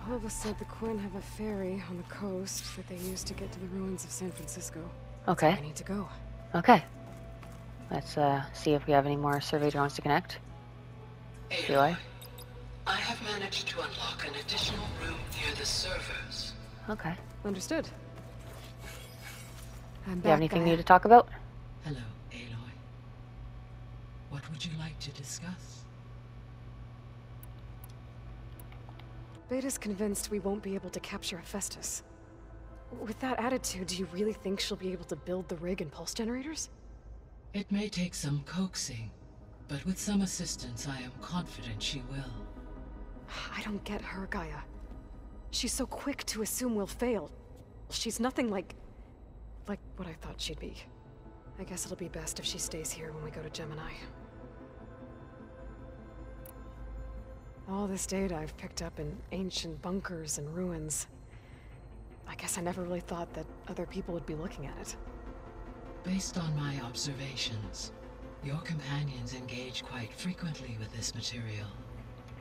All of us said the Quinn have a ferry on the coast that they use to get to the ruins of San Francisco. Okay. So I need to go. Okay. Let's see if we have any more survey drones to connect. Do I? I have managed to unlock an additional room near the servers. Okay. Understood. I'm Do you have back, anything Gaia. new to talk about? Hello, Aloy. What would you like to discuss? Beta's convinced we won't be able to capture Hephaestus. With that attitude, do you really think she'll be able to build the rig and pulse generators? It may take some coaxing, but with some assistance I am confident she will. I don't get her, Gaia. She's so quick to assume we'll fail. She's nothing like what I thought she'd be. I guess it'll be best if she stays here when we go to Gemini. All this data I've picked up in ancient bunkers and ruins. I guess I never really thought that other people would be looking at it. Based on my observations, your companions engage quite frequently with this material.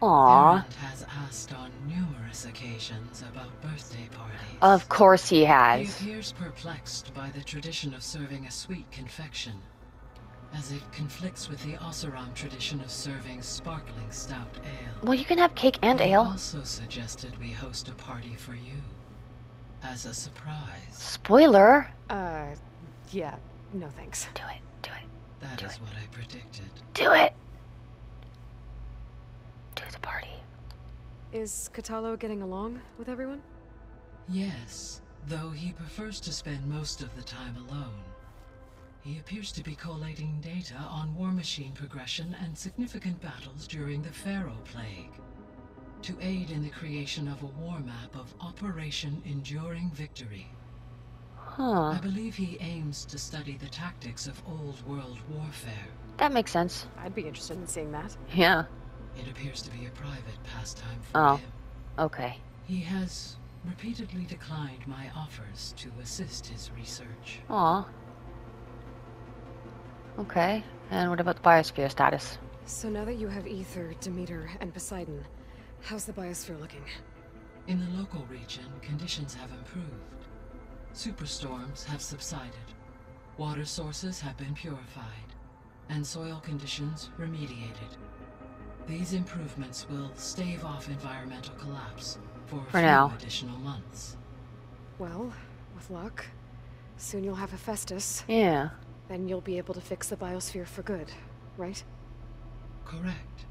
Aww. Errant has asked on numerous occasions about birthday parties. Of course he He has. appears perplexed by the tradition of serving a sweet confection, as it conflicts with the Oseram tradition of serving sparkling stout ale. Well, you can have cake and He ale. also suggested we host a party for you, as a surprise. Spoiler. Yeah, no thanks. Do it. Do it. That Do is it. what I predicted. Do it. Do the party. Is Katalo getting along with everyone? Yes, though he prefers to spend most of the time alone. He appears to be collating data on war machine progression and significant battles during the Pharaoh Plague, to aid in the creation of a war map of Operation Enduring Victory. Huh. I believe he aims to study the tactics of old world warfare. That makes sense. I'd be interested in seeing that. Yeah. It appears to be a private pastime for Oh. him. Okay. He has repeatedly declined my offers to assist his research. Aw. Okay. And what about the biosphere status? So now that you have Ether, Demeter, and Poseidon, how's the biosphere looking? In the local region, conditions have improved. Superstorms have subsided, water sources have been purified, and soil conditions remediated. These improvements will stave off environmental collapse for a few now. additional months. Well, with luck, soon you'll have Hephaestus. Yeah. Then you'll be able to fix the biosphere for good, right? Correct.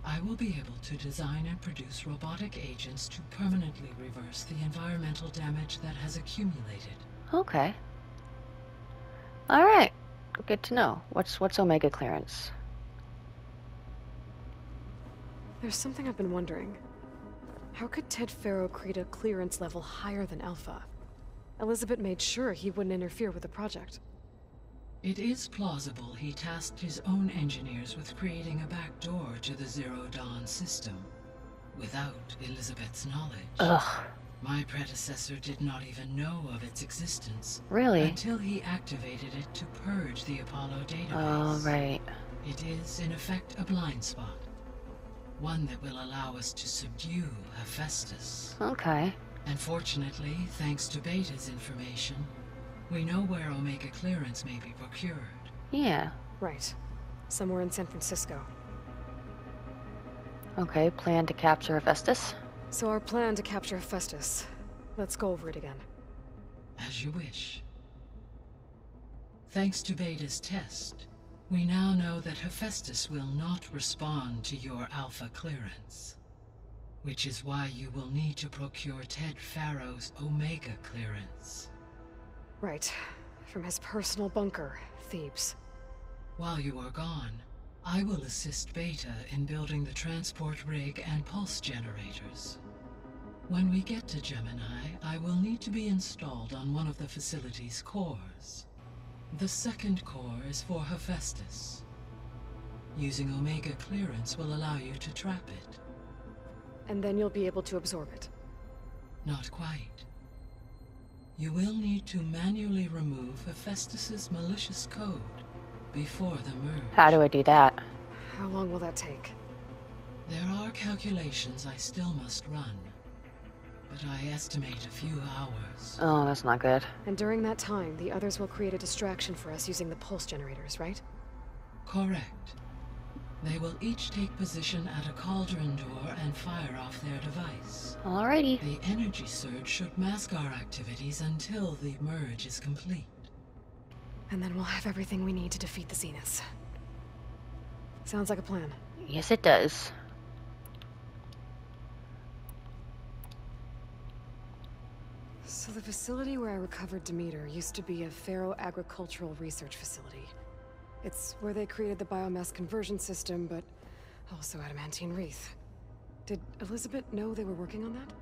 I will be able to design and produce robotic agents to permanently reverse the environmental damage that has accumulated. Okay. Alright. Good to know. What's Omega clearance? There's something I've been wondering. How could Ted Faro create a clearance level higher than Alpha? Elizabeth made sure he wouldn't interfere with the project. It is plausible he tasked his own engineers with creating a backdoor to the Zero Dawn system, without Elizabeth's knowledge. Ugh. My predecessor did not even know of its existence Really? until he activated it to purge the Apollo database. Oh, right. It is, in effect, a blind spot. One that will allow us to subdue Hephaestus. Okay. And fortunately, thanks to Beta's information, we know where Omega clearance may be procured. Yeah. Right. Somewhere in San Francisco. Okay, plan to capture Hephaestus. So our plan to capture Hephaestus. Let's go over it again. As you wish. Thanks to Beta's test, we now know that Hephaestus will not respond to your Alpha clearance. Which is why you will need to procure Ted Faro's Omega clearance. Right. From his personal bunker, Thebes. While you are gone, I will assist Beta in building the transport rig and pulse generators. When we get to Gemini, I will need to be installed on one of the facility's cores. The second core is for Hephaestus. Using Omega clearance will allow you to trap it. And then you'll be able to absorb it. Not quite. You will need to manually remove Hephaestus's malicious code before the merge. How do I do that? How long will that take? There are calculations I still must run, but I estimate a few hours. Oh, that's not good. And during that time, the others will create a distraction for us using the pulse generators, right? Correct. They will each take position at a cauldron door and fire off their device. Alrighty. The energy surge should mask our activities until the merge is complete. And then we'll have everything we need to defeat the Zeniths. Sounds like a plan. Yes, it does. So the facility where I recovered Demeter used to be a ferro-agricultural research facility. It's where they created the biomass conversion system, but also adamantine wreath. Did Elizabeth know they were working on that?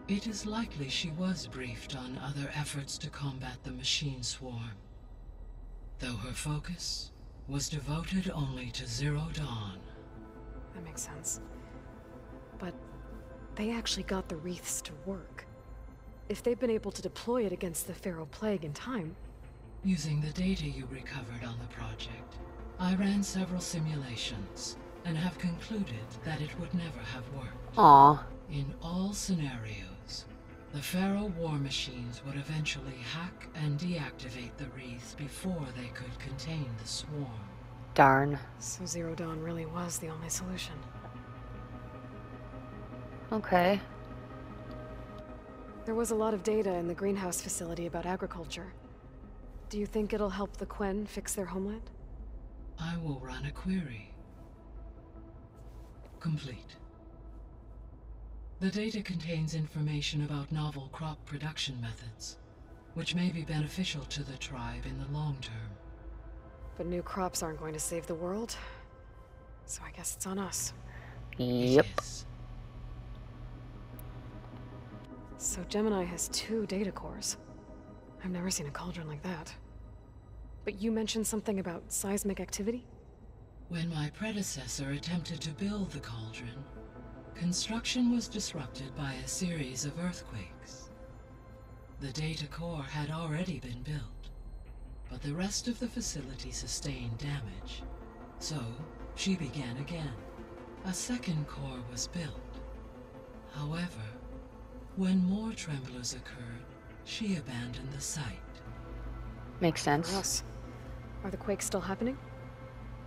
It is likely she was briefed on other efforts to combat the machine swarm, though her focus was devoted only to Zero Dawn. That makes sense. But they actually got the wreaths to work. If they've been able to deploy it against the Pharaoh Plague in time... Using the data you recovered on the project, I ran several simulations and have concluded that it would never have worked. Aw. In all scenarios, the Pharaoh war machines would eventually hack and deactivate the wreaths before they could contain the swarm. Darn. So Zero Dawn really was the only solution. Okay. There was a lot of data in the greenhouse facility about agriculture. Do you think it'll help the Quen fix their homeland? I will run a query. Complete. The data contains information about novel crop production methods, which may be beneficial to the tribe in the long term. But new crops aren't going to save the world, so I guess it's on us. Yep. It is. So Gemini has 2 data cores. I've never seen a cauldron like that. But you mentioned something about seismic activity? When my predecessor attempted to build the cauldron, construction was disrupted by a series of earthquakes. The data core had already been built, but the rest of the facility sustained damage. So, she began again. A second core was built. However, when more tremblers occurred, she abandoned the site. Makes For sense. us. Are the quakes still happening?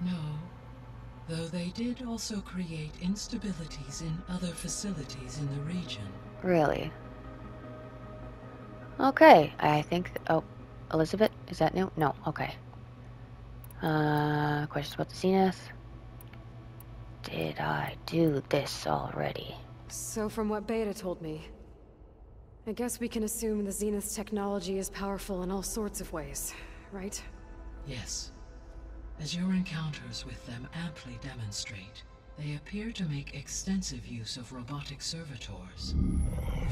No, though they did also create instabilities in other facilities in the region. Really? Okay, I think... oh, Elizabeth? Is that new? No, okay. Questions about the Zenith? Did I do this already? So from what Beta told me, I guess we can assume the Zenith's technology is powerful in all sorts of ways, right? Yes. As your encounters with them amply demonstrate, they appear to make extensive use of robotic servitors.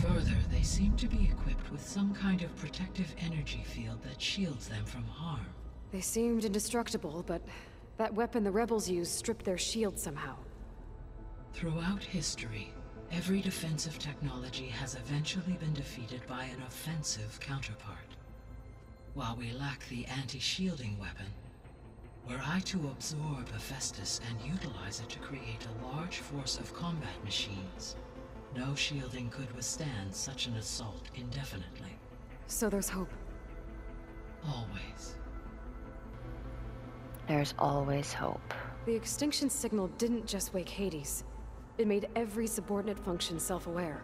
Further, they seem to be equipped with some kind of protective energy field that shields them from harm. They seemed indestructible, but that weapon the rebels used stripped their shield somehow. Throughout history, every defensive technology has eventually been defeated by an offensive counterpart. While we lack the anti-shielding weapon, were I to absorb Hephaestus and utilize it to create a large force of combat machines, no shielding could withstand such an assault indefinitely. So there's hope. Always. There's always hope. The extinction signal didn't just wake Hades. It made every subordinate function self-aware.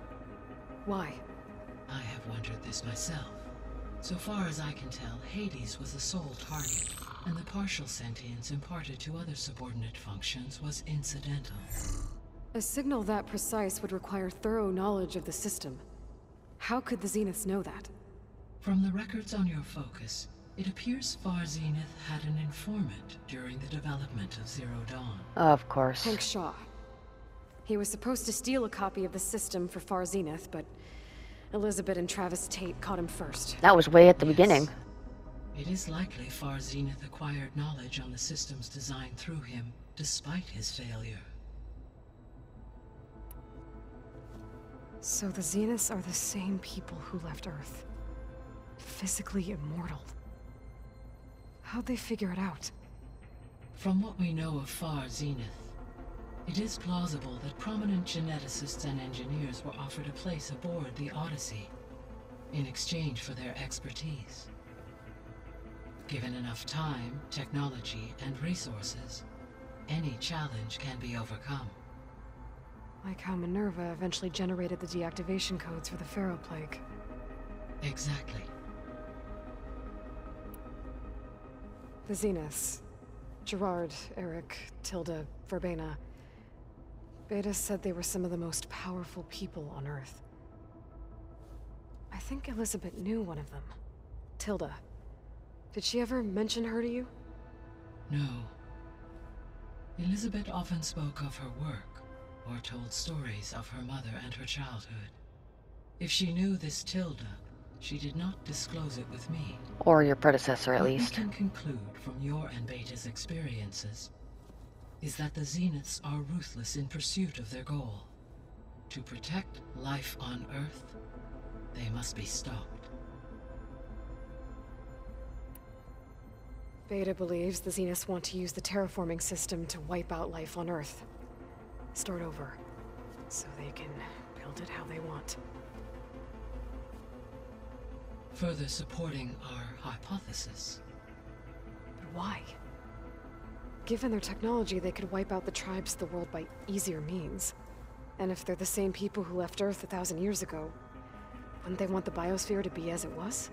Why? I have wondered this myself. So far as I can tell, Hades was the sole target, and the partial sentience imparted to other subordinate functions was incidental. A signal that precise would require thorough knowledge of the system. How could the Zeniths know that? From the records on your focus, it appears Far Zenith had an informant during the development of Zero Dawn. Of course. Hank Shaw. He was supposed to steal a copy of the system for Far Zenith, but Elizabeth and Travis Tate caught him first. That was way at the Yes. beginning. It is likely Far Zenith acquired knowledge on the systems designed through him, despite his failure. So the Zeniths are the same people who left Earth. Physically immortal. How'd they figure it out? From what we know of Far Zenith, It is plausible that prominent geneticists and engineers were offered a place aboard the Odyssey in exchange for their expertise. Given enough time, technology, and resources, any challenge can be overcome. Like how Minerva eventually generated the deactivation codes for the Pharaoh Plague. Exactly. The Zeniths. Gerard, Eric, Tilda, Verbena. Beta said they were some of the most powerful people on Earth. I think Elizabeth knew one of them. Tilda. Did she ever mention her to you? No. Elizabeth often spoke of her work, or told stories of her mother and her childhood. If she knew this Tilda, she did not disclose it with me. Or your predecessor, at What least. we can conclude from your and Beta's experiences is that the Zeniths are ruthless in pursuit of their goal. To protect life on Earth, they must be stopped. Beta believes the Zeniths want to use the terraforming system to wipe out life on Earth. Start over, so they can build it how they want. Further supporting our hypothesis. But why? Given their technology, they could wipe out the tribes of the world by easier means. And if they're the same people who left Earth 1,000 years ago, wouldn't they want the biosphere to be as it was?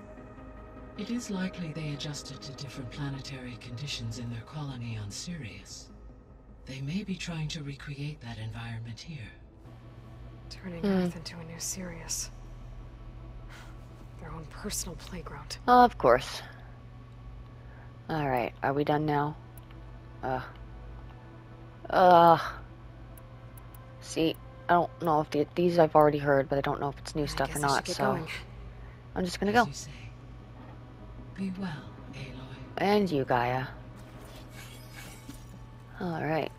It is likely they adjusted to different planetary conditions in their colony on Sirius. They may be trying to recreate that environment here. Turning Earth into a new Sirius. Their own personal playground. Of course. Alright, are we done now? See, I don't know if these I've already heard, but I don't know if it's new stuff or not, so... Going. I'm just gonna As go. you say. Be well, Aloy. And you, Gaia. Alright.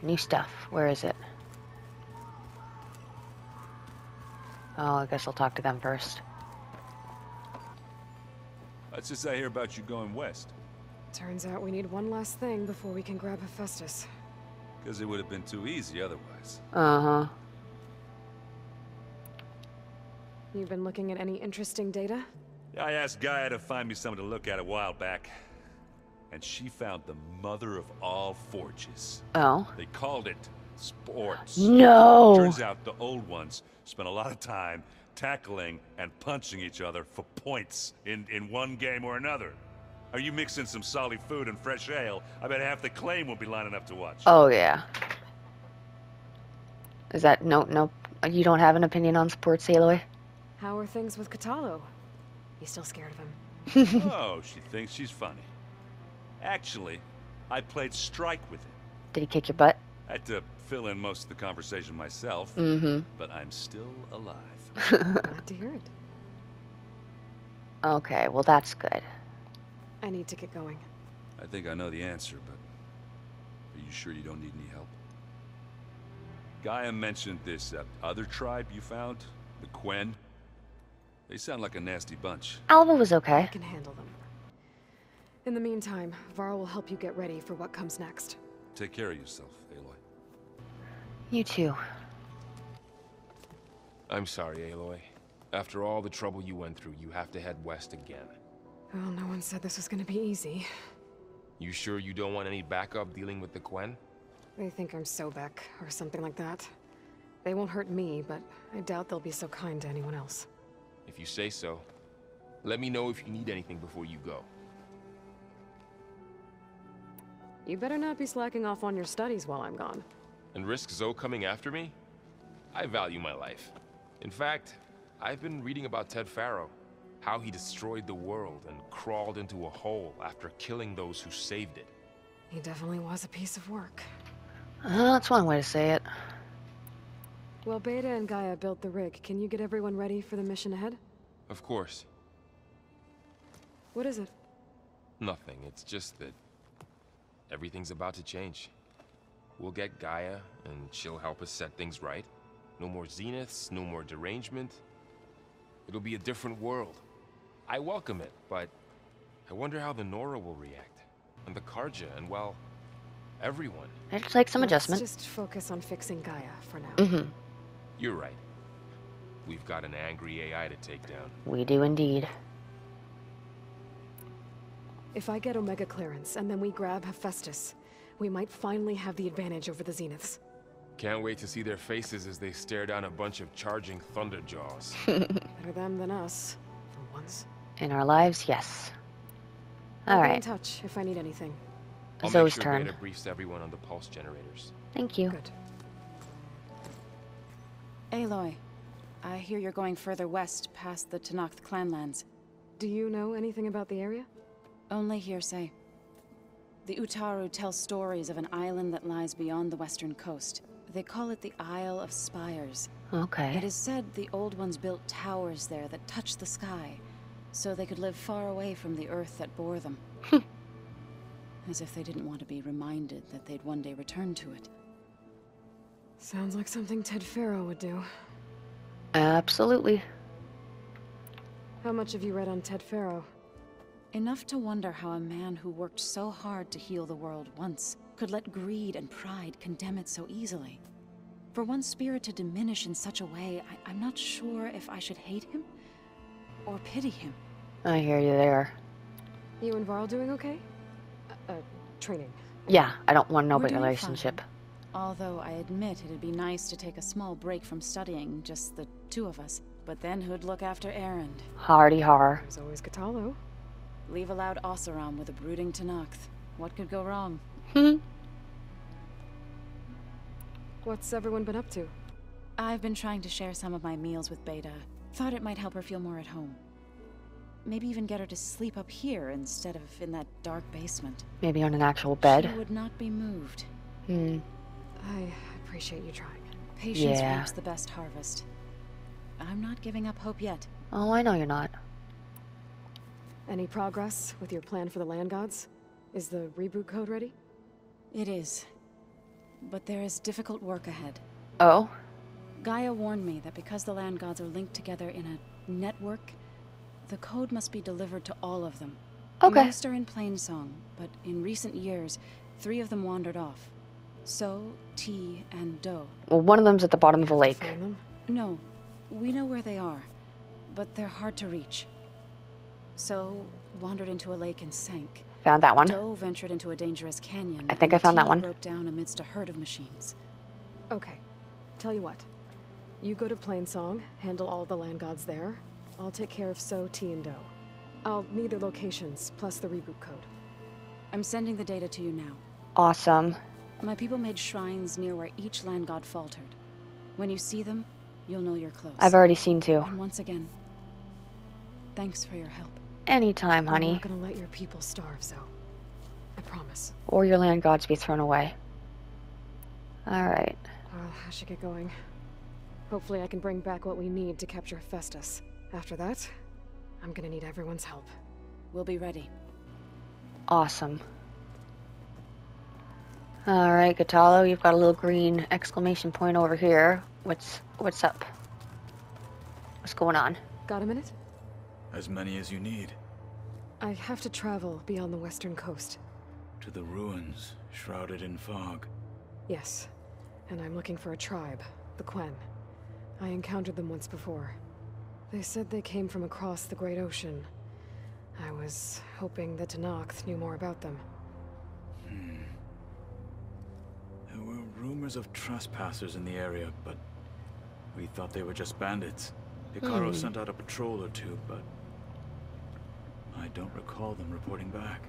New stuff. Where is it? Oh, I guess I'll talk to them first. What's this I hear about you going west? Turns out we need one last thing before we can grab Hephaestus. Because it would have been too easy otherwise. Uh-huh. You've been looking at any interesting data? I asked Gaia to find me something to look at a while back. And she found the mother of all forges. Oh. They called it sports. No! Turns out the old ones spent a lot of time tackling and punching each other for points in one game or another. Are you mixing some solid food and fresh ale? I bet half the claim will be lining up to watch. Oh, yeah. Is that... No, you don't have an opinion on sports, Aloy? How are things with Katalo? You still scared of him? Oh, she thinks she's funny. Actually, I played strike with him. Did he kick your butt? I had to fill in most of the conversation myself, but I'm still alive. Glad to hear it. Okay, well that's good. I need to get going. I think I know the answer, but are you sure you don't need any help? Gaia mentioned this other tribe you found, the Quen. They sound like a nasty bunch. Alva was I okay. can handle them. In the meantime, Varl will help you get ready for what comes next. Take care of yourself, Aloy. You too. I'm sorry, Aloy. After all the trouble you went through, you have to head west again. Well, no one said this was gonna be easy. You sure you don't want any backup dealing with the Quen? They think I'm Sobek, or something like that. They won't hurt me, but I doubt they'll be so kind to anyone else. If you say so. Let me know if you need anything before you go. You better not be slacking off on your studies while I'm gone. And risk Zoe coming after me? I value my life. In fact, I've been reading about Ted Faro. How he destroyed the world and crawled into a hole after killing those who saved it. He definitely was a piece of work. That's one way to say it. Well, Beta and Gaia built the rig. Can you get everyone ready for the mission ahead? Of course. What is it? Nothing. It's just that everything's about to change. We'll get Gaia, and she'll help us set things right. No more Zeniths, no more derangement. It'll be a different world. I welcome it, but I wonder how the Nora will react. And the Karja, and well, Everyone. It's like some adjustment. Let's just focus on fixing Gaia for now. Mm-hmm. You're right. We've got an angry AI to take down. We do indeed. If I get Omega clearance and then we grab Hephaestus, we might finally have the advantage over the Zeniths. Can't wait to see their faces as they stare down a bunch of charging thunderjaws. Better them than us, for once. In our lives, yes. I'll be in Alright, touch if I need anything. I'll Zoe's make sure turn. Beta briefs everyone on the pulse generators. Thank you. Good. Aloy, I hear you're going further west past the Tenakth clanlands. Do you know anything about the area? Only hearsay. The Utaru tell stories of an island that lies beyond the western coast. They call it the Isle of Spires. It Okay. is said the Old Ones built towers there that touch the sky, so they could live far away from the earth that bore them. As if they didn't want to be reminded that they'd one day return to it. Sounds like something Ted Faro would do. Absolutely. How much have you read on Ted Faro? Enough to wonder how a man who worked so hard to heal the world once could let greed and pride condemn it so easily. For one spirit to diminish in such a way, I'm not sure if I should hate him or pity him. I hear you there. You and Varl doing okay? Training. Yeah, I don't want to know We're about your doing relationship. fine. Although I admit it'd be nice to take a small break from studying, just the two of us. But then who'd look after Erend? Hardy har. There's always Katalo. Leave a loud Oseram with a brooding Tenakth. What could go wrong? What's everyone been up to? I've been trying to share some of my meals with Beta. Thought it might help her feel more at home. Maybe even get her to sleep up here instead of in that dark basement. Maybe on an actual bed. She would not be moved. I appreciate you trying. Patience Yeah. reaps the best harvest. I'm not giving up hope yet. Oh, I know you're not. Any progress with your plan for the land gods? Is the reboot code ready? It is. But there is difficult work ahead. Oh? Gaia warned me that because the land gods are linked together in a network, the code must be delivered to all of them. Okay. Most are in Plainsong, but in recent years, 3 of them wandered off. So, T, and Do. Well, one of them's at the bottom of the lake. Find them? No, we know where they are, but they're hard to reach. So, wandered into a lake and sank. Found that one. Do ventured into a dangerous canyon. I think and I found that T one. broke down amidst a herd of machines. Okay. Tell you what. You go to Plainsong, handle all the land gods there. I'll take care of So, T, and Do. I'll need their locations, plus the reboot code. I'm sending the data to you now. Awesome. My people made shrines near where each land god faltered. When you see them, you'll know you're close. I've already seen 2. And once again, thanks for your help. Anytime, I'm honey. not gonna let your people starve, Zo. I promise. Or your land gods be thrown away. Alright. Well, I should get going. Hopefully I can bring back what we need to capture Hephaestus. After that, I'm gonna need everyone's help. We'll be ready. Awesome. Alright, Gatalo, you've got a little green exclamation point over here. What's up? What's going on? Got a minute? As many as you need. I have to travel beyond the western coast. To the ruins, shrouded in fog. Yes. And I'm looking for a tribe, the Quen. I encountered them once before. They said they came from across the Great Ocean. I was hoping the Tenakth knew more about them. There were rumors of trespassers in the area, but we thought they were just bandits. Hikaru sent out a patrol or 2, but I don't recall them reporting back.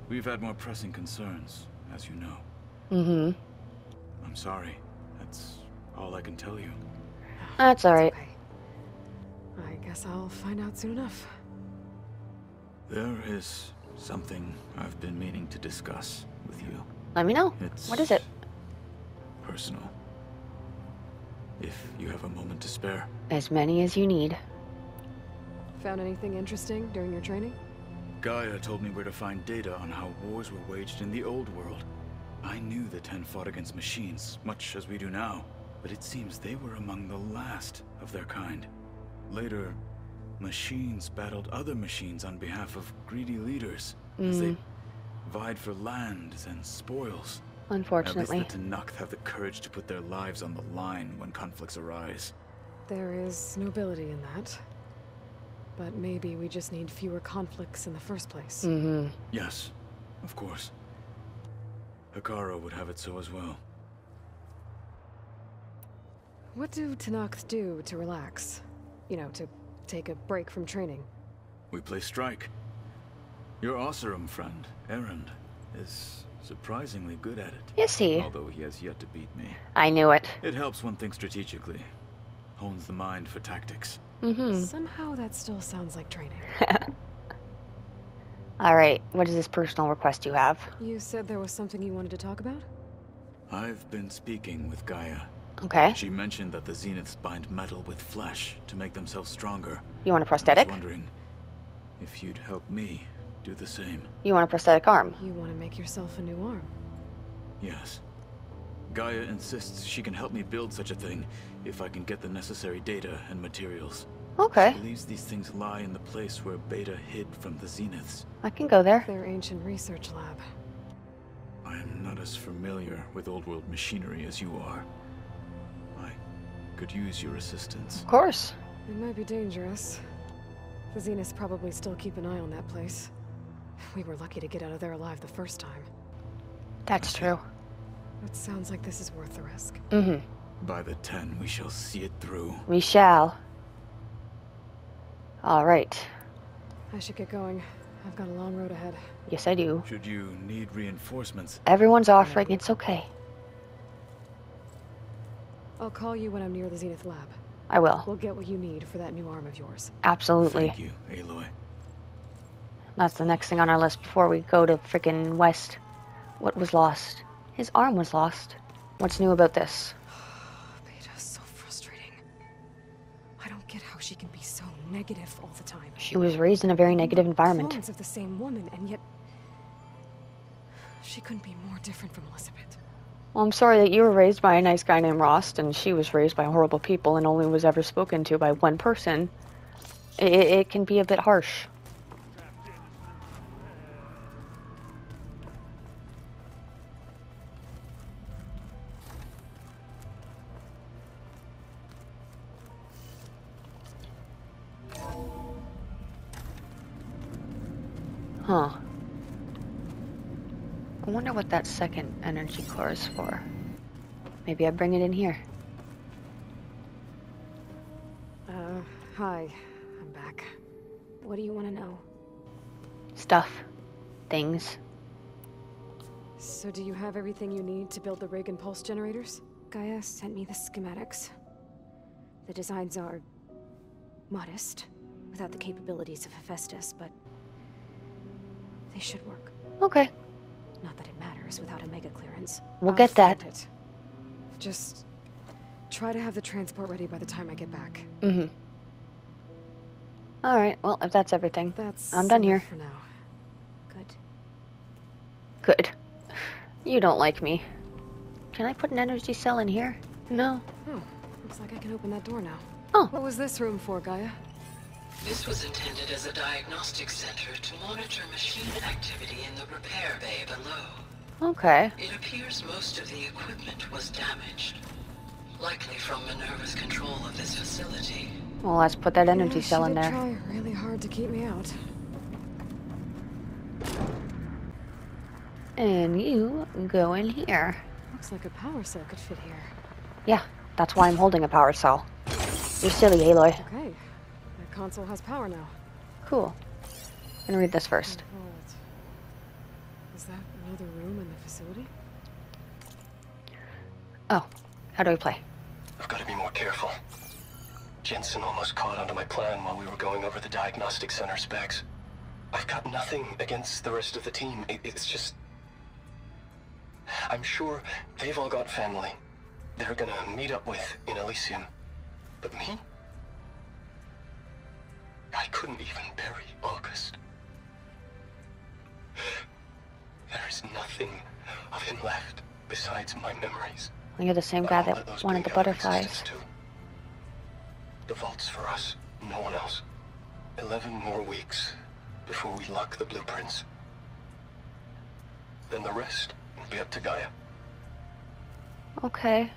We've had more pressing concerns, as you know. Mm-hmm. I'm sorry. That's all I can tell you. That's alright. Okay. I guess I'll find out soon enough. There is something I've been meaning to discuss with you. Let me know. It's What is it? personal. If you have a moment to spare. As many as you need. Found anything interesting during your training? Gaia told me where to find data on how wars were waged in the old world. I knew the Ten fought against machines, much as we do now, but it seems they were among the last of their kind. Later, machines battled other machines on behalf of greedy leaders, as they vied for lands and spoils. Unfortunately. At least the Tenakth have the courage to put their lives on the line when conflicts arise. There is nobility in that. But maybe we just need fewer conflicts in the first place. Mm-hmm. Yes, of course. Hekarro would have it so as well. What do Tenakth do to relax? You know, to take a break from training? We play strike. Your Oseram friend, Erend, is surprisingly good at it. Is he? Although he has yet to beat me. I knew it. It helps one think strategically. Hones the mind for tactics. Mm-hmm. Somehow that still sounds like training. Alright, what is this personal request you have? You said there was something you wanted to talk about? I've been speaking with Gaia. Okay. She mentioned that the Zeniths bind metal with flesh to make themselves stronger. You want a I prosthetic? was wondering if you'd help me do the same. You want a prosthetic arm? You want to make yourself a new arm? Yes. Gaia insists she can help me build such a thing if I can get the necessary data and materials. Okay. She believes these things lie in the place where Beta hid from the Zeniths. I can go there. Their ancient research lab. I am not as familiar with old world machinery as you are. I could use your assistance. Of course. It might be dangerous. The Zeniths probably still keep an eye on that place. We were lucky to get out of there alive the first time. That's true. It sounds like this is worth the risk. Mm-hmm. By the 10, we shall see it through. We shall. Alright. I should get going. I've got a long road ahead. Yes, I do. Should you need reinforcements, Everyone's offering, it's okay. I'll call you when I'm near the Zenith lab. I will. We'll get what you need for that new arm of yours. Absolutely. thank you, Aloy. That's the next thing on our list before we go to frickin' west. What was lost? His arm was lost. What's new about this? Beta's so frustrating. I don't get how she can be so negative all the time. She was raised in a very negative environment. Clones of the same woman, and yet she couldn't be more different from Elizabeth. Well, I'm sorry that you were raised by a nice guy named Rost, and she was raised by horrible people and only was ever spoken to by one person. It can be a bit harsh. Huh. I wonder what that second energy core is for. Maybe I bring it in here. Hi. I'm back. What do you want to know? Stuff. Things. So do you have everything you need to build the rig and pulse generators? Gaia sent me the schematics. The designs are modest, without the capabilities of Hephaestus, but they should work. Okay. Not that it matters without a mega clearance. We'll I'll get that. find it. Just try to have the transport ready by the time I get back. Mm-hmm. Alright, well, if that's everything, That's I'm done enough here. for now. Good. Good. You don't like me. Can I put an energy cell in here? No. Oh, looks like I can open that door now. Oh. What was this room for, Gaia? This was intended as a diagnostic center to monitor machine activity in the repair bay below. Okay. It appears most of the equipment was damaged, likely from Minerva's control of this facility. Well, let's put that energy Yeah, cell she in did there. try really hard to keep me out. And you go in here. Looks like a power cell could fit here. Yeah, that's why I'm holding a power cell. You're silly, Aloy. Okay. That console has power now. Cool. I'm gonna read this first. Hold. Is that another room in the facility? Oh, how do we play? I've got to be more careful. Jensen almost caught onto my plan while we were going over the diagnostic center specs. I've got nothing against the rest of the team. It's just... I'm sure they've all got family they're gonna meet up with in Elysium. But me? I couldn't even bury August. There is nothing of him left besides my memories. You're the same But guy I'll let that those wanted the bring out butterflies. existence too. The vault's for us, no one else. 11 more weeks before we lock the blueprints. Then the rest will be up to Gaia. Okay.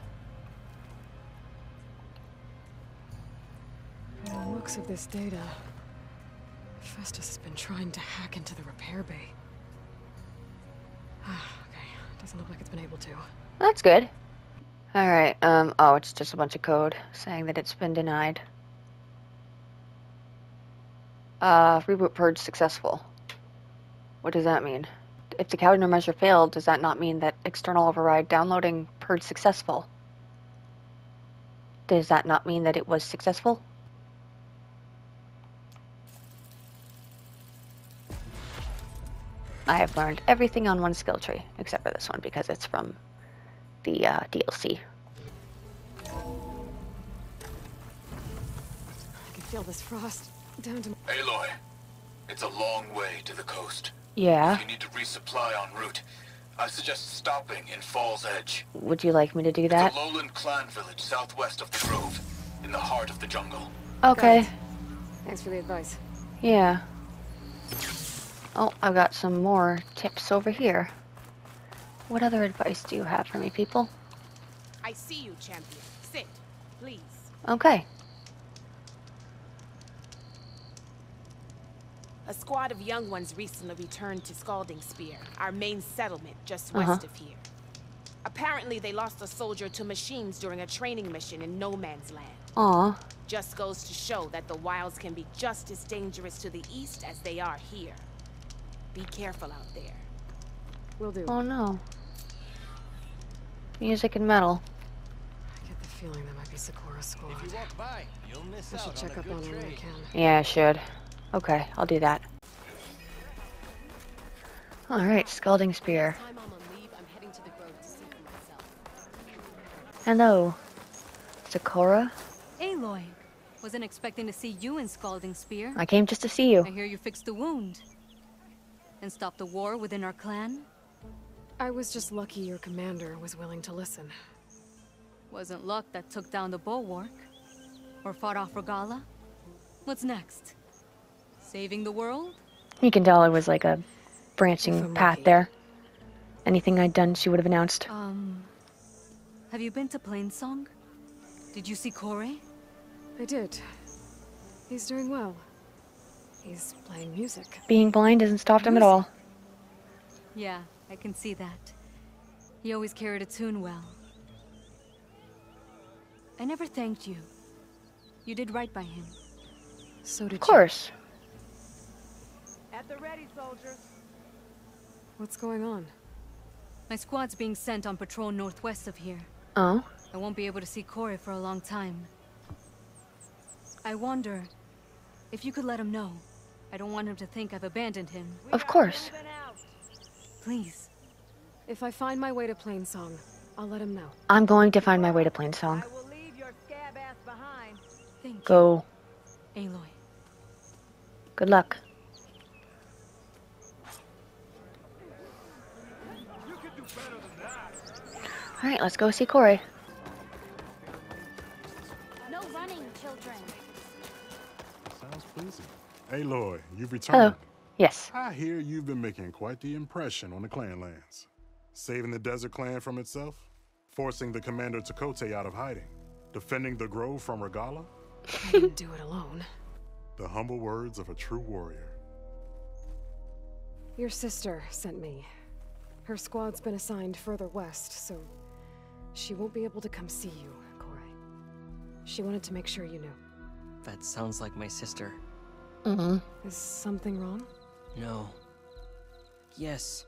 From the looks of this data, Festus has been trying to hack into the repair bay. Okay, doesn't look like it's been able to. That's good. Alright, oh, it's just a bunch of code saying that it's been denied. Reboot purge successful. What does that mean? If the countermeasure failed, does that not mean that external override downloading purge successful? Does that not mean that it was successful? I have learned everything on one skill tree, except for this one, because it's from the DLC. I can feel this frost down to... Aloy, it's a long way to the coast. Yeah. If you need to resupply en route, I suggest stopping in Fall's Edge. Would you like me to do that? It's a lowland clan village southwest of the Grove, in the heart of the jungle. Okay. Thanks for the advice. Yeah. Oh, I've got some more tips over here. What other advice do you have for me, people? I see you, champion. Sit, please. Okay. A squad of young ones recently returned to Scalding Spear, our main settlement just west of here. Apparently, they lost a soldier to machines during a training mission in no man's land. Aw. Just goes to show that the wilds can be just as dangerous to the east as they are here. Be careful out there. Will do. Oh no. Music and metal. I get the feeling that might be Sakura's squad. If you walk by, you'll miss I should out check on up a on good her when I trade. can. Yeah, I should. Okay, I'll do that. Alright, Scalding Spear. Time I'm on leave, I'm heading to the grove to see for myself. Hello. Sakura? Aloy, wasn't expecting to see you in Scalding Spear. I came just to see you. I hear you fixed the wound. And stopped the war within our clan? I was just lucky your commander was willing to listen. Wasn't luck that took down the bulwark. Or fought off Regala? What's next? Saving the world? You can tell it was like a branching path there. Anything I'd done, she would have announced. Have you been to Plainsong? Did you see Kore? I did. He's doing well. He's playing music. Being blind doesn't stop him at all. Yeah, I can see that. He always carried a tune well. I never thanked you. You did right by him. So did you. Of course. At the ready, soldiers. What's going on? My squad's being sent on patrol northwest of here. Oh? I won't be able to see Kore for a long time. I wonder if you could let him know. I don't want him to think I've abandoned him. Of course. Please. If I find my way to Plainsong, I'll let him know. I'm going to find my way to Plainsong. will leave your scab ass behind. Thank Go. you, Aloy. Good luck. Alright, let's go see Kore. No running, children. Sounds pleasing. Aloy, you've returned. Hello. Yes. I hear you've been making quite the impression on the clan lands. Saving the desert clan from itself, forcing the commander Takote out of hiding, defending the grove from Regala. I didn't do it alone. The humble words of a true warrior. Your sister sent me. Her squad's been assigned further west, so she won't be able to come see you, Kore. She wanted to make sure you knew. That sounds like my sister. Is something wrong? No. Yes.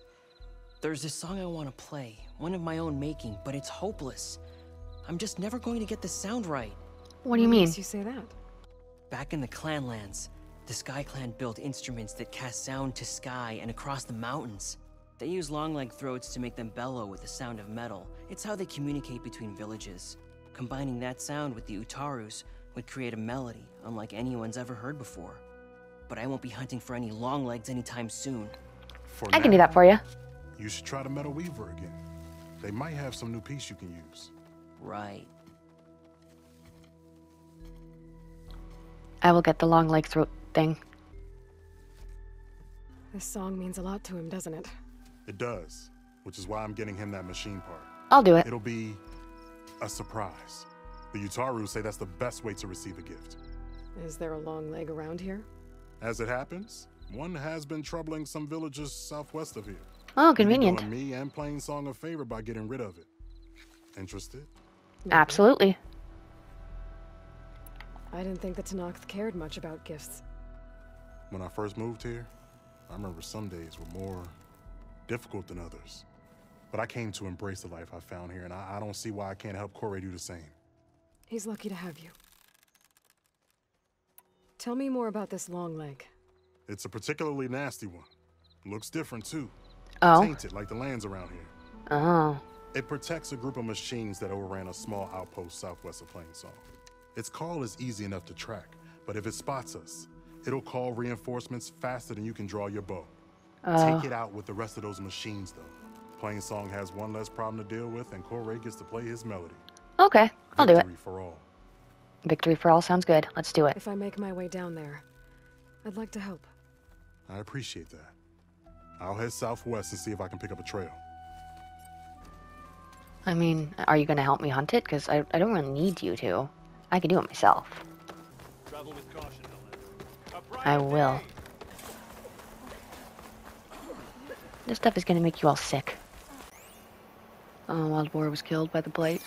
There's this song I want to play, one of my own making, but it's hopeless. I'm just never going to get the sound right. What do you mean? Makes you say that? Back in the Clanlands, the Sky Clan built instruments that cast sound to sky and across the mountains. They use long-leg throats to make them bellow with the sound of metal. It's how they communicate between villages. Combining that sound with the Utarus would create a melody unlike anyone's ever heard before. But I won't be hunting for any long legs anytime soon. I can do that for you. You should try the Metal Weaver again. They might have some new piece you can use. Right. I will get the long leg throat thing. This song means a lot to him, doesn't it? It does, which is why I'm getting him that machine part. I'll do it. It'll be A surprise. The Utaru say that's the best way to receive a gift. Is there a long leg around here? As it happens, one has been troubling some villagers southwest of here. Oh, convenient. Doing me and Plainsong a favor by getting rid of it. Interested? Maybe. Absolutely. I didn't think the Tenakth cared much about gifts. When I first moved here, I remember some days were more difficult than others. But I came to embrace the life I found here, and I don't see why I can't help Corey do the same. He's lucky to have you. Tell me more about this long leg. It's a particularly nasty one. Looks different, too. Oh. Tainted like the lands around here. Oh. It protects a group of machines that overran a small outpost southwest of Plainsong. Its call is easy enough to track, but if it spots us, it'll call reinforcements faster than you can draw your bow. Take it out with the rest of those machines, though. Plainsong has one less problem to deal with, and Corey gets to play his melody. Okay, I'll do it. Victory for all. Victory for all sounds good. Let's do it. If I make my way down there, I'd like to help. I appreciate that. I'll head southwest and see if I can pick up a trail. I mean, are you going to help me hunt it? Because I don't really need you to. I can do it myself. Travel with caution, I will. This stuff is going to make you all sick. Oh, Wild Boar was killed by the blight.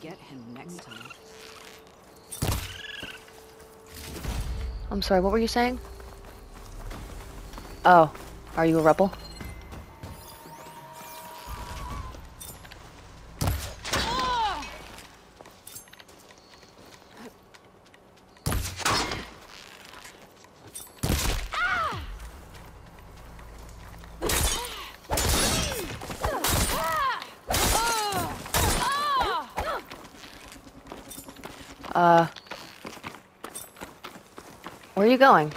Get him next time. I'm sorry, what were you saying? Oh, are you a rebel? Where are you going?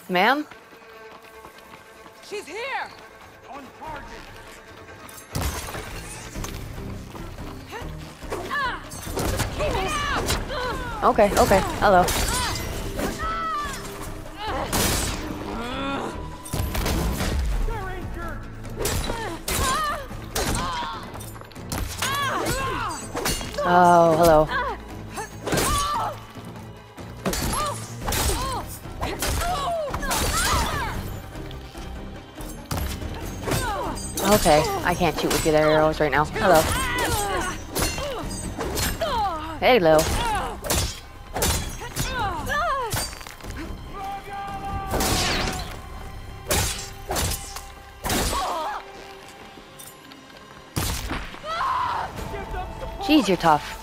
Ma'am? She's here! On target! Keep it out! Okay, hello. Oh, hello. Okay, I can't shoot with your arrows right now. Hello. Hello. Jeez, you're tough.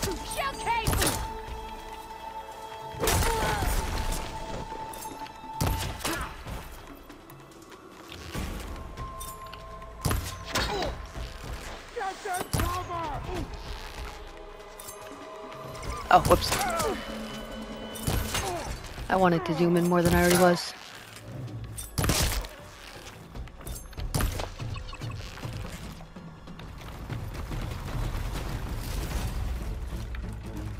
Oh, whoops. I wanted to zoom in more than I already was.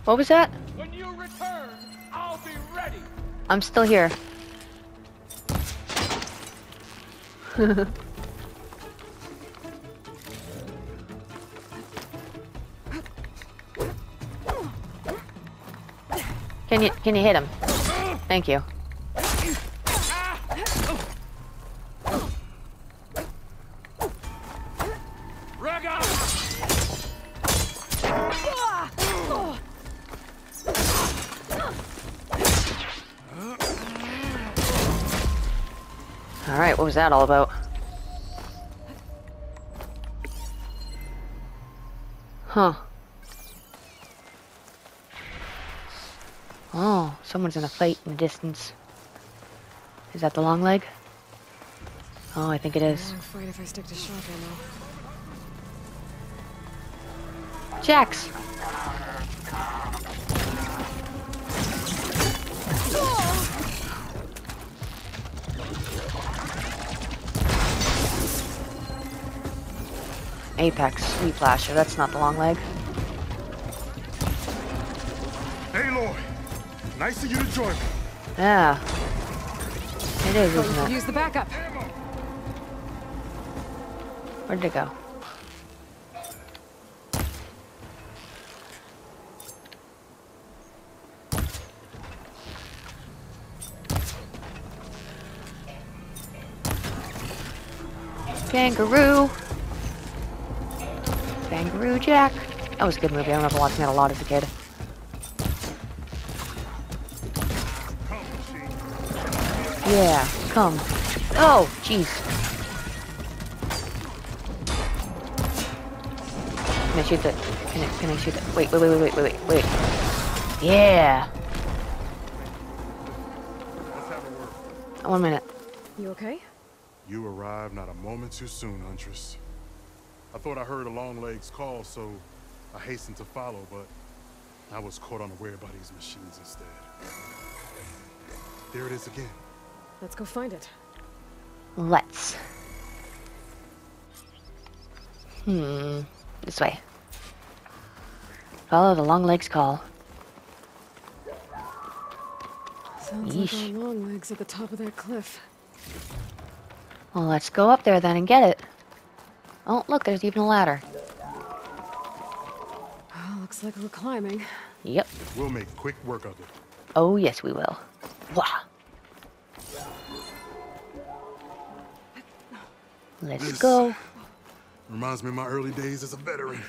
What was that? When you return, I'll be ready. I'm still here. Can you hit him? Thank you. Alright, what was that all about? Huh. Oh, someone's in a fight in the distance. Is that the long leg? Oh, I think it is. I'll fight if I stick to shot ammo. Jax! Apex, Sweet Flasher, that's not the long leg. Hey, Lloyd. Nice of you to join me. Yeah. It is, isn't it? Use the backup. Where did it go? Kangaroo! Kangaroo Jack! That was a good movie. I remember watching that a lot as a kid. Yeah, come. Oh, jeez. Can I shoot that? Can I shoot that? Wait. Yeah. Let's have a word. 1 minute. You okay? You arrived not a moment too soon, Huntress. I thought I heard a Longlegs call, so I hastened to follow, but I was caught unaware by these machines instead. There it is again. Let's go find it. Let's. This way. Follow the Longlegs call. Sounds like our long legs at the top of that cliff. Well, let's go up there then and get it. Oh, look, there's even a ladder. Oh, looks like we're climbing. Yep. We'll make quick work of it. Oh, yes, we will. Wah. Let's go. Reminds me of my early days as a veteran.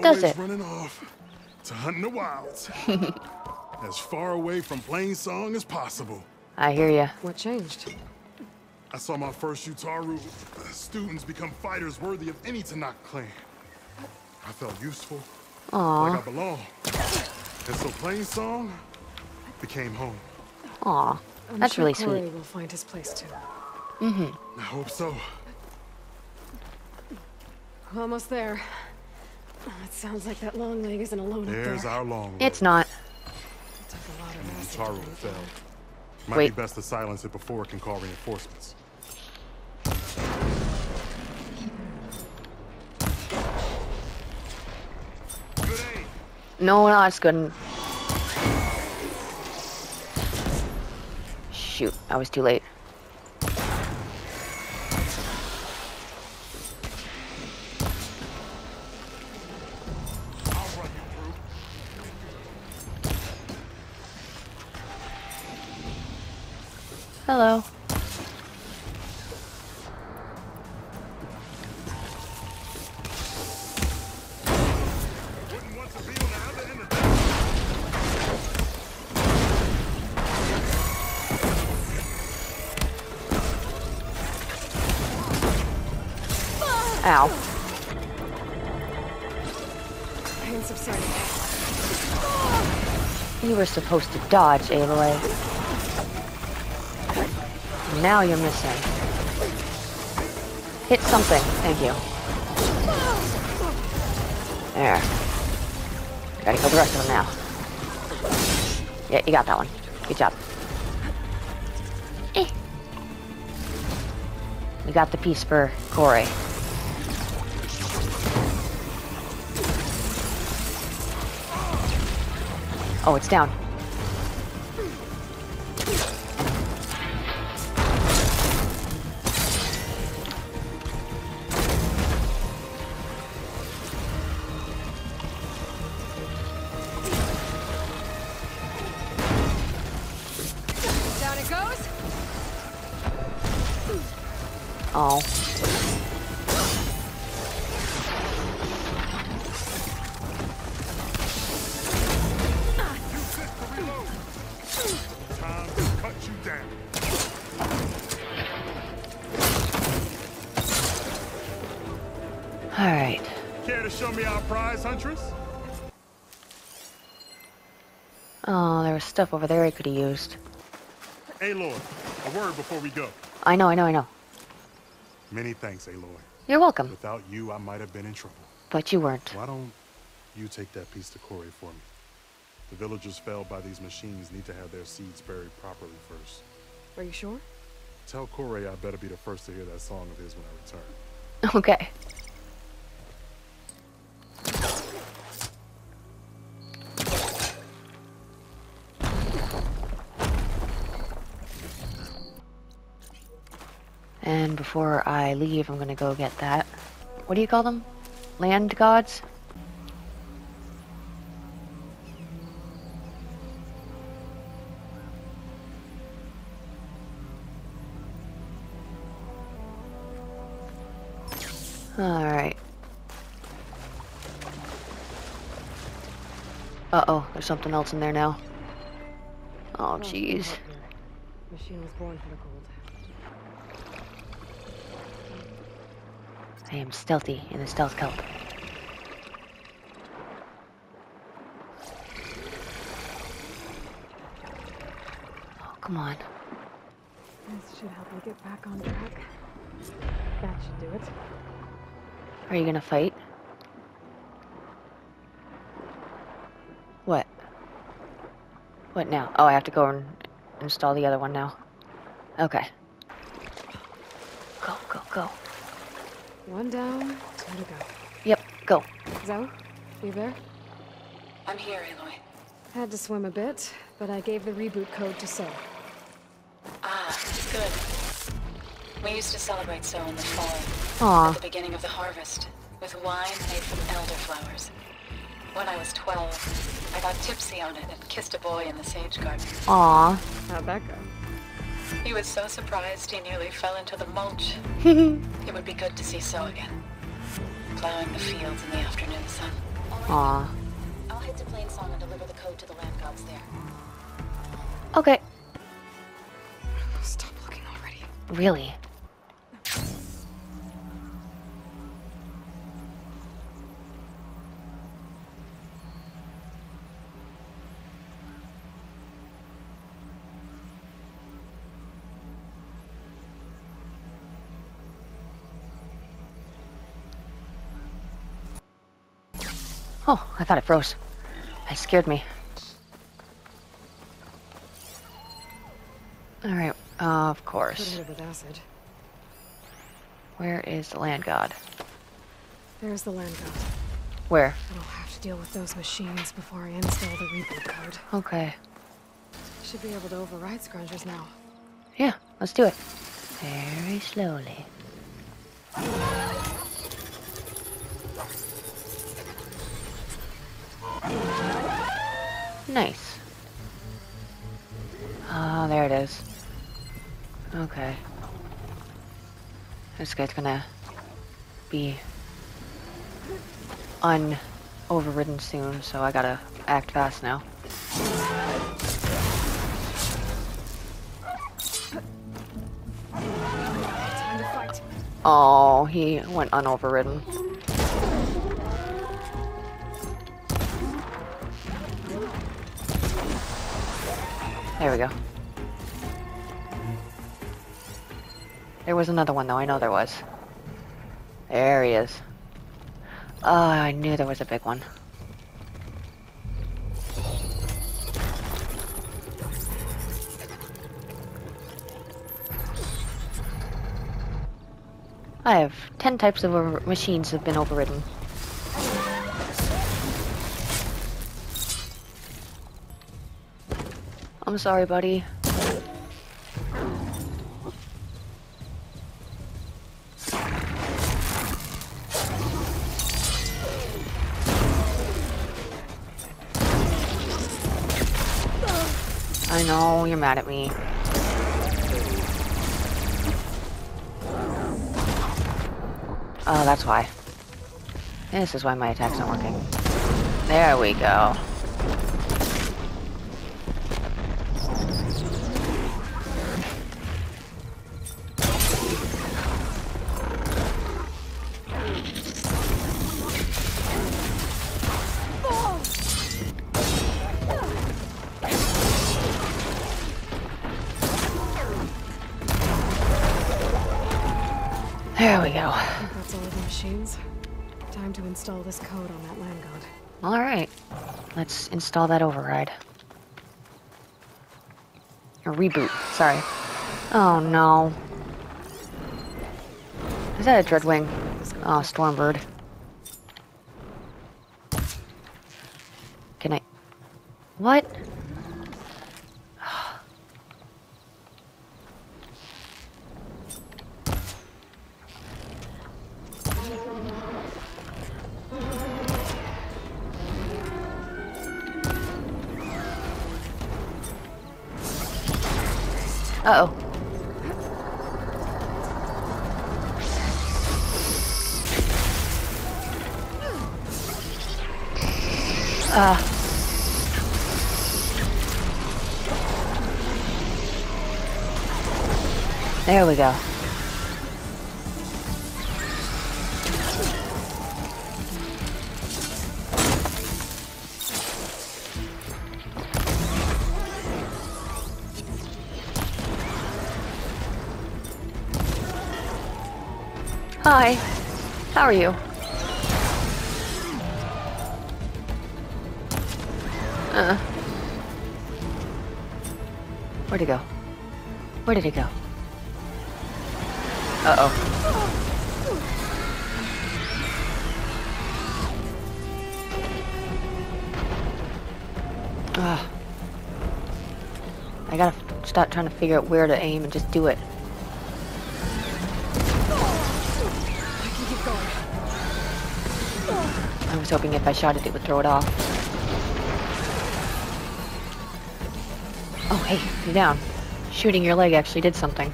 Does Always it? running off to hunt in the wilds. As far away from plain song as possible. I hear ya. What changed? I saw my first Utaru students become fighters worthy of any Tanakh clan. I felt useful, Aww. like I belonged. And so plain song became home. Aw. I'm That's sure really Corey sweet. will find his place too. I hope so. Almost there. It sounds like that long leg isn't alone up there. There's our long leg. It's not. It took a lot of And acid Utaru to fell. bring it Might Wait. be best to silence it before it can call reinforcements. No, that's good. Shoot, I was too late. Hello. Ow. Pain subsided. You were supposed to dodge, Aloy. Now you're missing. Hit something. Thank you. There. Gotta kill the rest of them now. Yeah, you got that one. Good job. We got the piece for Corey. Oh, it's down. Down it goes. Oh. Time to cut you down. All right. Care to show me our prize, Huntress? Oh, there was stuff over there I could have used. Aloy, a word before we go. I know. Many thanks, Aloy. You're welcome. Without you, I might have been in trouble. But you weren't. Why don't you take that piece to Corey for me? The villagers felled by these machines need to have their seeds buried properly first. Are you sure? Tell Corey I better be the first to hear that song of his when I return. Okay. And before I leave, I'm gonna go get that. What do you call them? Land gods? Alright. Uh-oh, there's something else in there now. Oh, jeez. Machine was born for the cold. I am stealthy in the stealth cult. Oh, come on. This should help me get back on track. That should do it. Are you gonna fight? What? What now? Oh, I have to go and install the other one now. Okay. Go, go, go. One down, two to go. Yep, go. Zoe, you there? I'm here, Aloy. Had to swim a bit, but I gave the reboot code to So. Ah, good. We used to celebrate So in the fall. Aw. At the beginning of the harvest, with wine made from elderflowers. When I was 12, I got tipsy on it and kissed a boy in the sage garden. Aw. How'd that go? He was so surprised he nearly fell into the mulch. It would be good to see So again. Plowing the fields in the afternoon sun. Aw. I'll head to Plainsong and deliver the code to the land gods there. Okay. Stop looking already. Really? Oh, I thought it froze. That scared me. Alright, of course. Could've hit it with acid. Where is the land god? There's the land god. Where? I'll have to deal with those machines before I install the reboot code. Okay. Should be able to override scroungers now. Yeah, let's do it. Very slowly. Nice. Oh, there it is. Okay. This guy's gonna be overridden soon, so I gotta act fast now. Time to fight. Oh, he went unoverridden. There we go. There was another one though, I know there was. There he is. Oh, I knew there was a big one. I have 10 types of machines that have been overridden. I'm sorry, buddy. I know, you're mad at me. Oh, that's why. This is why my attack's not working. There we go. There we go. I think that's all of the machines. Time to install this code on that land god. Alright. Let's install that override. Or reboot, sorry. Oh no. Is that a Dreadwing? Oh, Stormbird. Can I... What? Uh-oh. There we go. Hi. How are you? Where'd it go? Where did it go? Uh-oh. Ugh. I gotta stop trying to figure out where to aim and just do it. I was hoping if I shot it, it would throw it off. Oh, hey, you're down. Shooting your leg actually did something.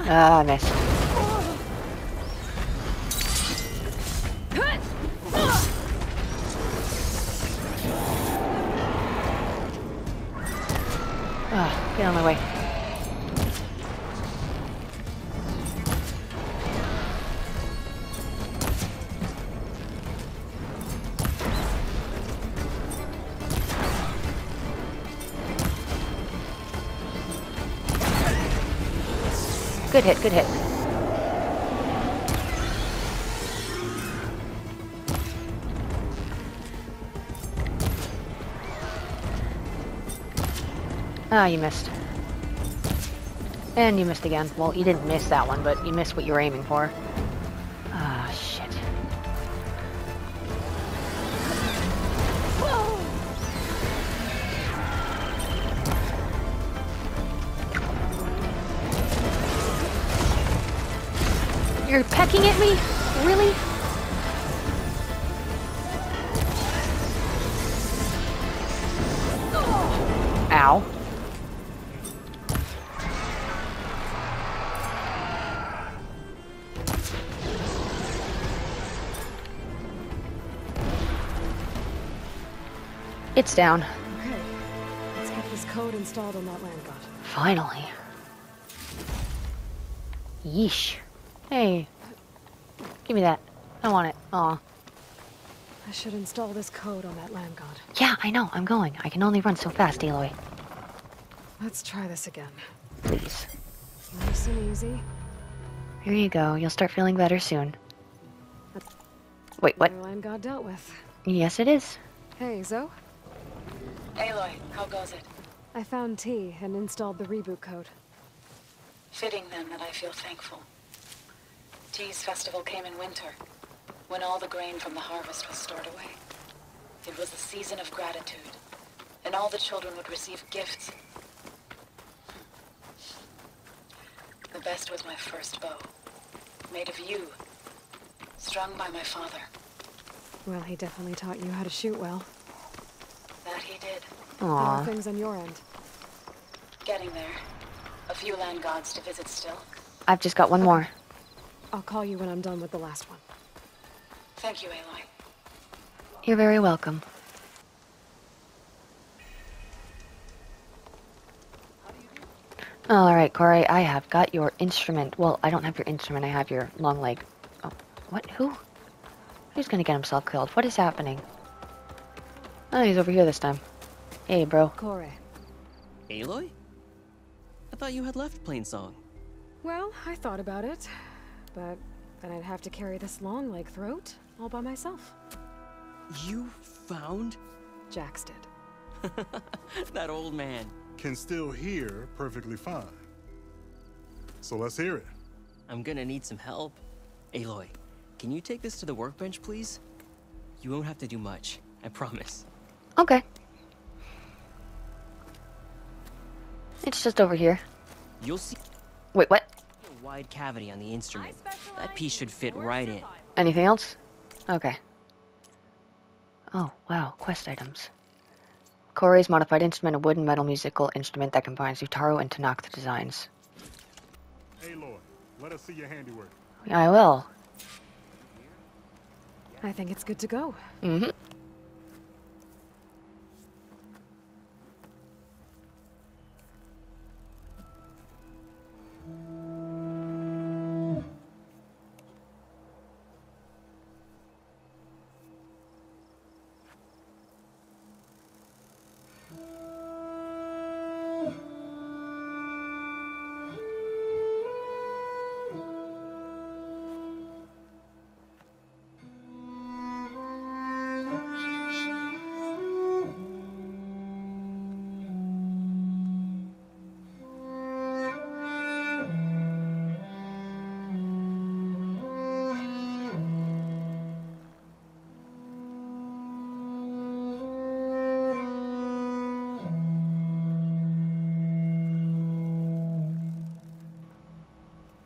Ah, I missed. Ah, get out of my way. Good hit, good hit. Ah, you missed. And you missed again. Well, you didn't miss that one, but you missed what you were aiming for. Ah, shit. You're pecking at me? Really? Ow. It's down. Okay. Let's get this code installed on that land god. Finally. Yeesh. Hey. Give me that. I want it. Aw. I should install this code on that land god. Yeah, I know. I'm going. I can only run so fast, Aloy. Let's try this again. Please. Nice and easy. Here you go. You'll start feeling better soon. Wait, what? Another land god dealt with. Yes, it is. Hey, Zoe? Aloy, how goes it? I found T and installed the reboot code. Fitting then that I feel thankful. T's festival came in winter, when all the grain from the harvest was stored away. It was a season of gratitude, and all the children would receive gifts. The best was my first bow, made of yew, strung by my father. Well, he definitely taught you how to shoot well. That he did. How are Aww. things on your end? Getting there. A few land gods to visit still. I've just got one more. I'll call you when I'm done with the last one. Thank you, Aloy. You're very welcome. Alright, Corey, I have got your instrument. Well, I don't have your instrument, I have your long leg. Oh, what? Who? Who's gonna get himself killed? What is happening? Oh, he's over here this time. Hey, bro. Corey. Aloy? I thought you had left Plainsong. Well, I thought about it, but then I'd have to carry this long leg throat all by myself. You found? Jax did. That old man. Can still hear perfectly fine. So let's hear it. I'm gonna need some help. Aloy, can you take this to the workbench, please? You won't have to do much, I promise. Okay. It's just over here. You'll see Wait, what? a wide cavity on the instrument. That piece should fit right in. Anything else? Okay. Oh, wow. Quest items. Corey's modified instrument, a wooden metal musical instrument that combines Utaro and Tanakh designs. Aloy, let us see your handiwork. Yeah, I will. I think it's good to go. Mm-hmm.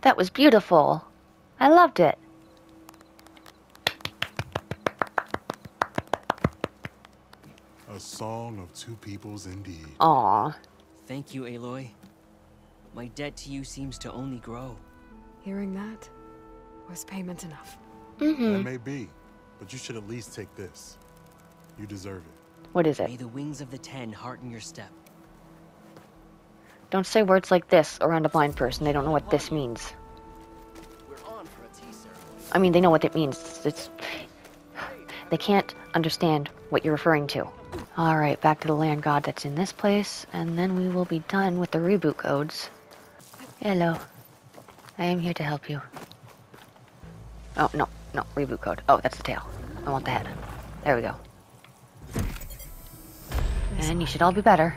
That was beautiful. I loved it. A song of two peoples indeed. Aww. Thank you, Aloy. My debt to you seems to only grow. Hearing that was payment enough. That may be, but you should at least take this. You deserve it. What is it? May the wings of the 10 hearten your step. Don't say words like this around a blind person. They don't know what this means. I mean, they know what it means. They can't understand what you're referring to. Alright, back to the land god that's in this place, and then we will be done with the reboot codes. Hello. I am here to help you. Oh, no, reboot code. Oh, that's the tail. I want the head. There we go. And you should all be better.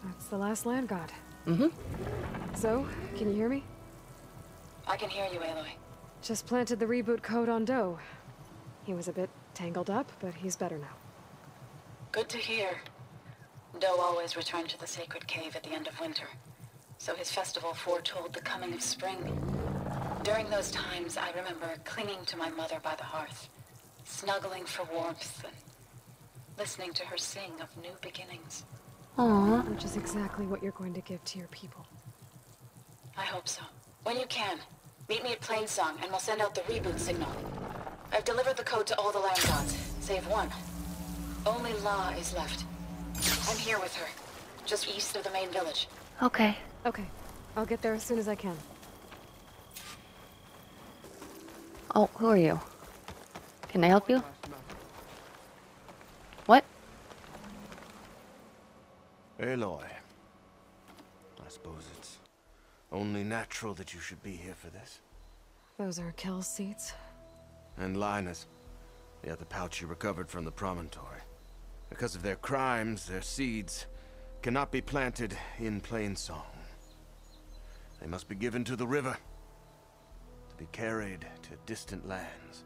That's the last land god. Mm-hmm. So, can you hear me? I can hear you, Aloy. Just planted the reboot code on Doe. He was a bit tangled up, but he's better now. Good to hear. Doe always returned to the sacred cave at the end of winter, so his festival foretold the coming of spring. During those times, I remember clinging to my mother by the hearth, snuggling for warmth, and listening to her sing of new beginnings. Aww. Which is exactly what you're going to give to your people. I hope so. When you can, meet me at Plainsong, and we'll send out the reboot signal. I've delivered the code to all the land gods, save one. Only La is left. I'm here with her, just east of the main village. Okay. Okay. I'll get there as soon as I can. Oh, who are you? Can I help you? What? Aloy. I suppose it's only natural that you should be here for this. Those are Kel's seats. And Linus. The other pouch you recovered from the promontory. Because of their crimes, their seeds cannot be planted in Plainsong. They must be given to the river, to be carried to distant lands.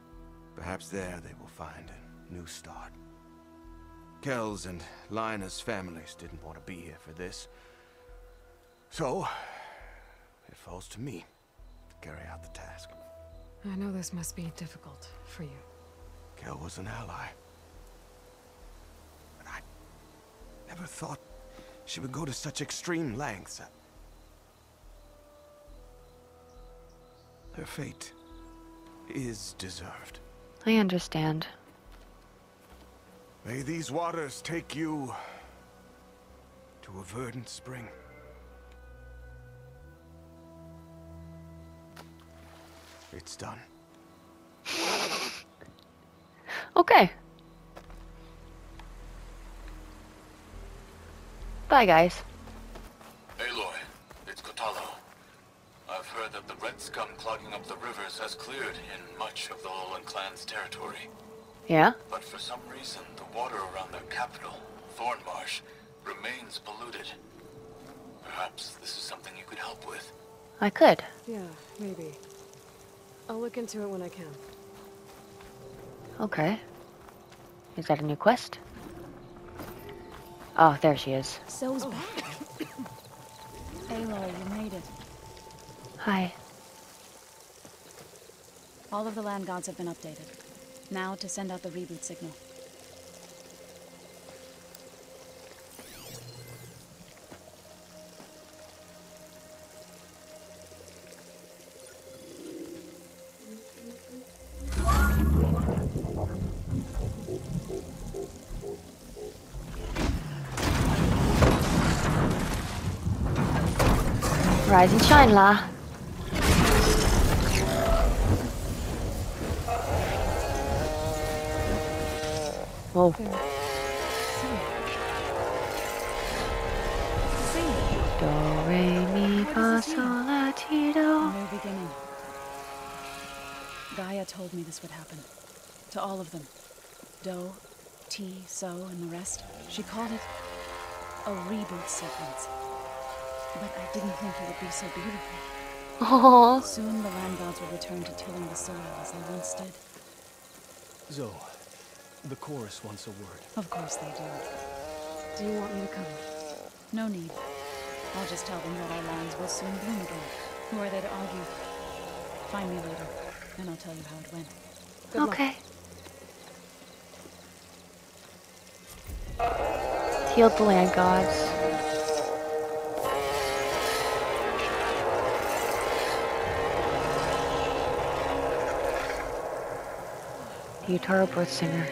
Perhaps there they will find a new start. Kel's and Linus' families didn't want to be here for this. So, it falls to me to carry out the task. I know this must be difficult for you. Kel was an ally. But I never thought she would go to such extreme lengths. Her fate is deserved. I understand. May these waters take you to a verdant spring. It's done. Okay. Bye, guys. Aloy, it's Kotalo. I've heard that the red scum clogging up the rivers has cleared in much of the Lowland clan's territory. Yeah? But for some reason, the water around their capital, Thornmarsh, remains polluted. Perhaps this is something you could help with. I could. Yeah, maybe. I'll look into it when I can. Okay. Is that a new quest? Oh, there she is. So's back. Aloy, you made it. Hi. All of the land gods have been updated. Now to send out the reboot signal. Rise and shine, La. Whoa. Do, re, mi, fa, sol, la, ti, do. New beginning. Gaia told me this would happen. To all of them. Do, Ti, So, and the rest. She called it a reboot sequence. But I didn't think it would be so beautiful. Oh. Soon the land gods will return to tilling the soil as they once did. Zoe, the chorus wants a word. Of course they do. Do you want me to come? No need. I'll just tell them that our lands will soon bloom again. Who are they to argue? Find me later, and I'll tell you how it went. Good luck. Okay. Healed the land gods. Utaro birth singer.